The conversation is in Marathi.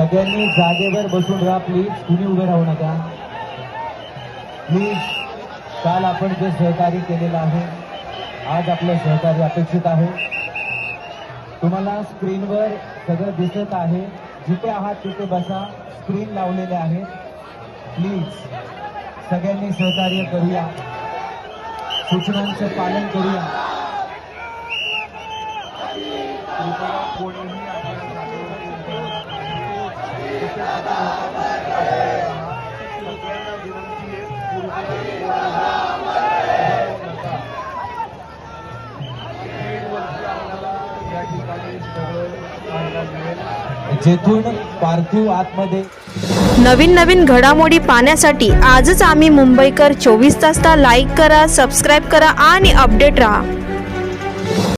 सगळ्यांनी जागेवर बसून राहा प्लीज, कुणी उभे राहू नका प्लीज. काल आपण जे सहकार्य केलेलं आहे, आज आपलं सहकार्य अपेक्षित आहे. तुम्हाला स्क्रीनवर सगळं दिसत आहे, जिथे आहात तिथे बसा. स्क्रीन लावलेले आहे, प्लीज सगळ्यांनी सहकार्य करूया, सूचनांचं पालन करूया. जेथून पार्थिव आतमध्ये. नवीन घडामोडी पाहण्यासाठी आजच आम्ही मुंबईकर 24 तासला लाईक करा, सबस्क्राईब करा आणि अपडेट राहा.